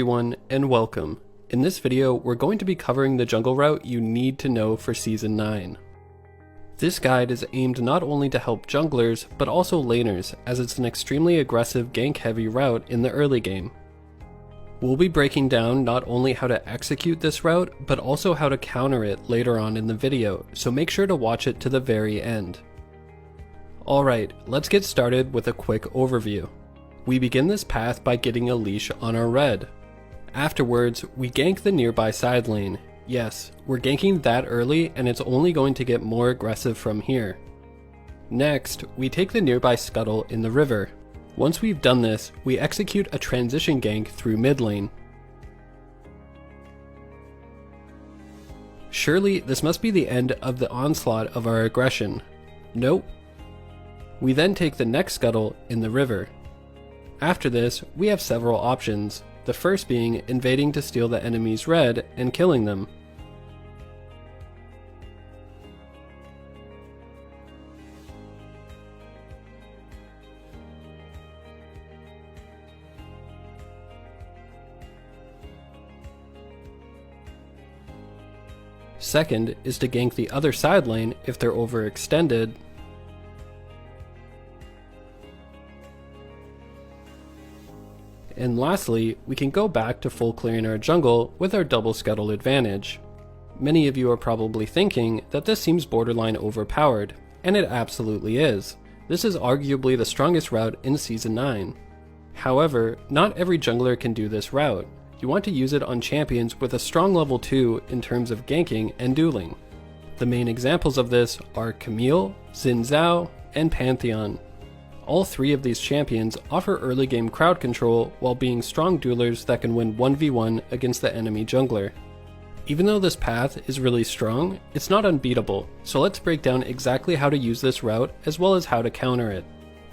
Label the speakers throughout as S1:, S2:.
S1: Everyone, and welcome. In this video, we're going to be covering the jungle route you need to know for Season 9. This guide is aimed not only to help junglers, but also laners, as it's an extremely aggressive gank-heavy route in the early game. We'll be breaking down not only how to execute this route, but also how to counter it later on in the video, so make sure to watch it to the very end. Alright, let's get started with a quick overview. We begin this path by getting a leash on our red. Afterwards, we gank the nearby side lane. Yes, we're ganking that early and it's only going to get more aggressive from here. Next, we take the nearby scuttle in the river. Once we've done this, we execute a transition gank through mid lane. Surely, this must be the end of the onslaught of our aggression. Nope. We then take the next scuttle in the river. After this, we have several options, the first being invading to steal the enemy's red and killing them. Second is to gank the other side lane if they're overextended. And lastly, we can go back to full clearing our jungle with our double scuttle advantage. Many of you are probably thinking that this seems borderline overpowered, and it absolutely is. This is arguably the strongest route in Season 9. However, not every jungler can do this route. You want to use it on champions with a strong level 2 in terms of ganking and dueling. The main examples of this are Camille, Xin Zhao, and Pantheon. All three of these champions offer early game crowd control while being strong duelers that can win 1v1 against the enemy jungler. Even though this path is really strong, it's not unbeatable, so let's break down exactly how to use this route as well as how to counter it.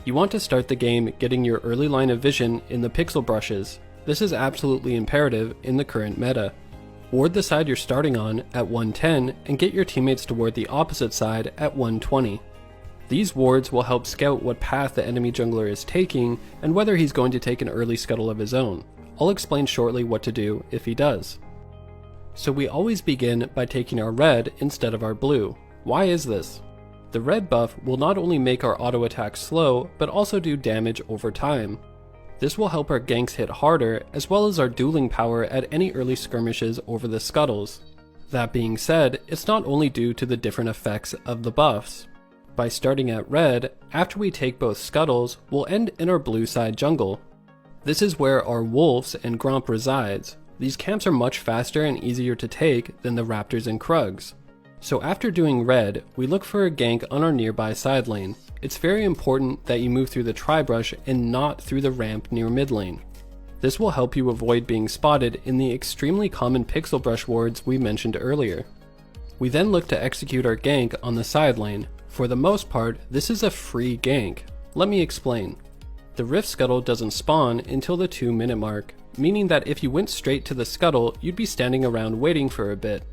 S1: You want to start the game getting your early line of vision in the pixel brushes. This is absolutely imperative in the current meta. Ward the side you're starting on at 110 and get your teammates to ward the opposite side at 120. These wards will help scout what path the enemy jungler is taking and whether he's going to take an early scuttle of his own. I'll explain shortly what to do if he does. So we always begin by taking our red instead of our blue. Why is this? The red buff will not only make our auto attack slow, but also do damage over time. This will help our ganks hit harder as well as our dueling power at any early skirmishes over the scuttles. That being said, it's not only due to the different effects of the buffs. By starting at red, after we take both scuttles, we'll end in our blue side jungle. This is where our wolves and Gromp resides. These camps are much faster and easier to take than the raptors and krugs. So after doing red, we look for a gank on our nearby side lane. It's very important that you move through the tri-brush and not through the ramp near mid lane. This will help you avoid being spotted in the extremely common pixel brush wards we mentioned earlier. We then look to execute our gank on the side lane. For the most part, this is a free gank. Let me explain. The Rift Scuttle doesn't spawn until the 2-minute mark, meaning that if you went straight to the scuttle, you'd be standing around waiting for a bit.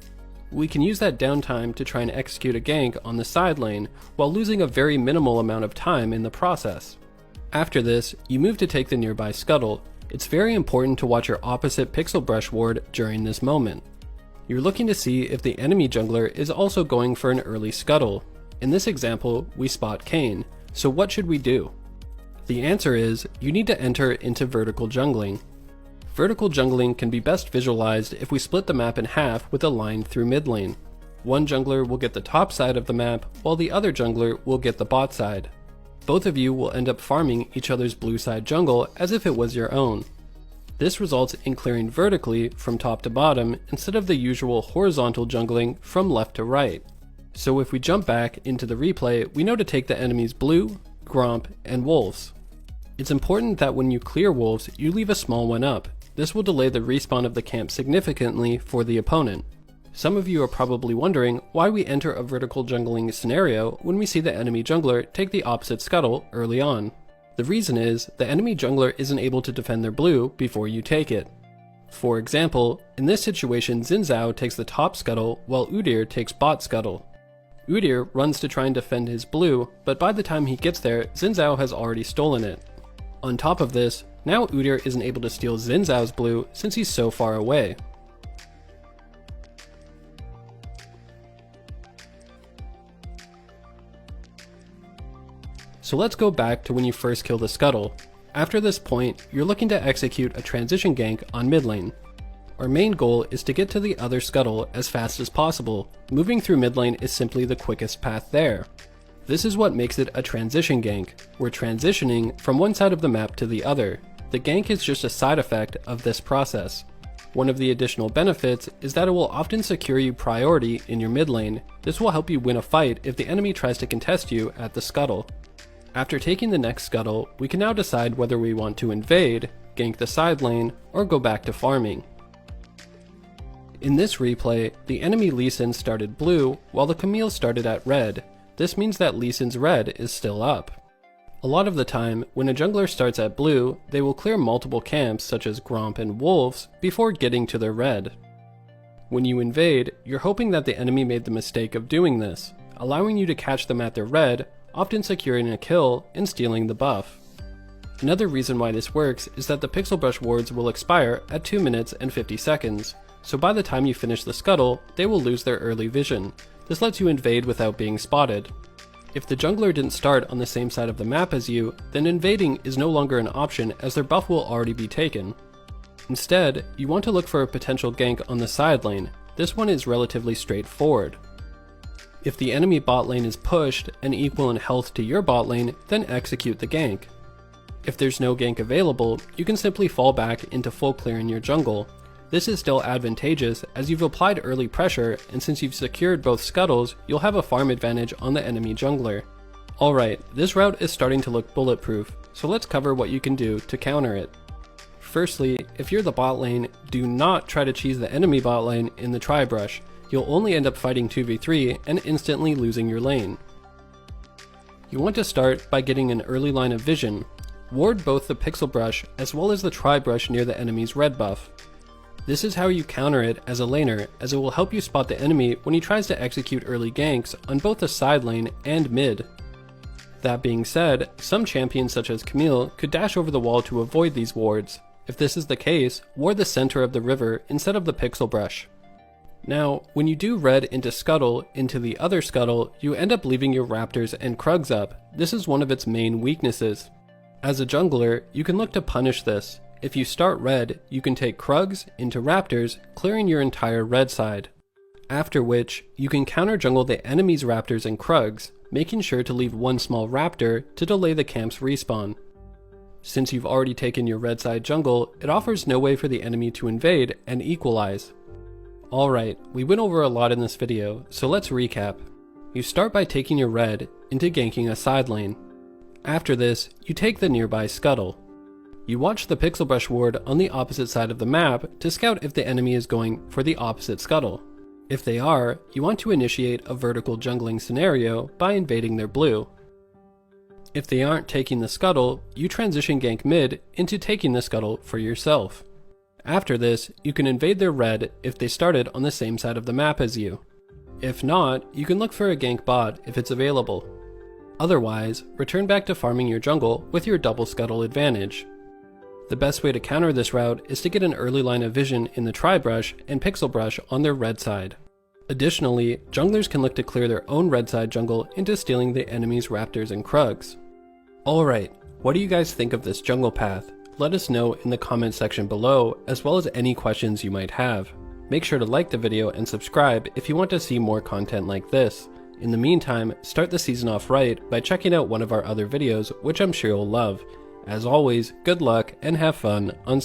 S1: We can use that downtime to try and execute a gank on the side lane, while losing a very minimal amount of time in the process. After this, you move to take the nearby scuttle. It's very important to watch your opposite pixel brush ward during this moment. You're looking to see if the enemy jungler is also going for an early scuttle. In this example, we spot Kayn, so what should we do? The answer is, you need to enter into vertical jungling. Vertical jungling can be best visualized if we split the map in half with a line through mid lane. One jungler will get the top side of the map, while the other jungler will get the bot side. Both of you will end up farming each other's blue side jungle as if it was your own. This results in clearing vertically from top to bottom instead of the usual horizontal jungling from left to right. So if we jump back into the replay, we know to take the enemy's blue, Gromp, and wolves. It's important that when you clear wolves, you leave a small one up. This will delay the respawn of the camp significantly for the opponent. Some of you are probably wondering why we enter a vertical jungling scenario when we see the enemy jungler take the opposite scuttle early on. The reason is, the enemy jungler isn't able to defend their blue before you take it. For example, in this situation Xin Zhao takes the top scuttle while Udyr takes bot scuttle. Udyr runs to try and defend his blue, but by the time he gets there, Xin Zhao has already stolen it. On top of this, Now Udyr isn't able to steal Xin Zhao's blue since he's so far away. So let's go back to when you first kill the Scuttle. After this point, you're looking to execute a transition gank on mid lane. Our main goal is to get to the other Scuttle as fast as possible. Moving through mid lane is simply the quickest path there. This is what makes it a transition gank. We're transitioning from one side of the map to the other. The gank is just a side effect of this process. One of the additional benefits is that it will often secure you priority in your mid lane. This will help you win a fight if the enemy tries to contest you at the Scuttle. After taking the next Scuttle, we can now decide whether we want to invade, gank the side lane, or go back to farming. In this replay, the enemy Lee Sin started blue, while the Camille started at red. This means that Lee Sin's red is still up. A lot of the time, when a jungler starts at blue, they will clear multiple camps such as Gromp and Wolves before getting to their red. When you invade, you're hoping that the enemy made the mistake of doing this, allowing you to catch them at their red, often securing a kill and stealing the buff. Another reason why this works is that the Pixel Brush wards will expire at 2 minutes and 50 seconds, so by the time you finish the Scuttle, they will lose their early vision. This lets you invade without being spotted. If the jungler didn't start on the same side of the map as you, then invading is no longer an option as their buff will already be taken. Instead, you want to look for a potential gank on the side lane. This one is relatively straightforward. If the enemy bot lane is pushed and equal in health to your bot lane, then execute the gank. If there's no gank available, you can simply fall back into full clear in your jungle. This is still advantageous as you've applied early pressure, and since you've secured both Scuttles, you'll have a farm advantage on the enemy jungler. Alright, this route is starting to look bulletproof, so let's cover what you can do to counter it. Firstly, if you're the bot lane, do not try to cheese the enemy bot lane in the tri-brush. You'll only end up fighting 2v3 and instantly losing your lane. You want to start by getting an early line of vision. Ward both the Pixel Brush as well as the tri-brush near the enemy's red buff. This is how you counter it as a laner, as it will help you spot the enemy when he tries to execute early ganks on both the side lane and mid. That being said, some champions such as Camille could dash over the wall to avoid these wards. If this is the case, ward the center of the river instead of the Pixel Brush. Now, when you do red into Scuttle into the other Scuttle, you end up leaving your Raptors and Krugs up. This is one of its main weaknesses. As a jungler, you can look to punish this. If you start red, you can take Krugs into Raptors, clearing your entire red side. After which, you can counter jungle the enemy's Raptors and Krugs, making sure to leave one small Raptor to delay the camp's respawn. Since you've already taken your red side jungle, it offers no way for the enemy to invade and equalize. Alright, we went over a lot in this video, so let's recap. You start by taking your red into ganking a side lane. After this, you take the nearby Scuttle. You watch the Pixel Brush ward on the opposite side of the map to scout if the enemy is going for the opposite Scuttle. If they are, you want to initiate a vertical jungling scenario by invading their blue. If they aren't taking the Scuttle, you transition gank mid into taking the Scuttle for yourself. After this, you can invade their red if they started on the same side of the map as you. If not, you can look for a gank bot if it's available. Otherwise, return back to farming your jungle with your double Scuttle advantage. The best way to counter this route is to get an early line of vision in the tri-brush and Pixel Brush on their red side. Additionally, junglers can look to clear their own red side jungle into stealing the enemy's Raptors and Krugs. Alright, what do you guys think of this jungle path? Let us know in the comment section below, as well as any questions you might have. Make sure to like the video and subscribe if you want to see more content like this. In the meantime, start the season off right by checking out one of our other videos, which I'm sure you'll love. As always, good luck and have fun on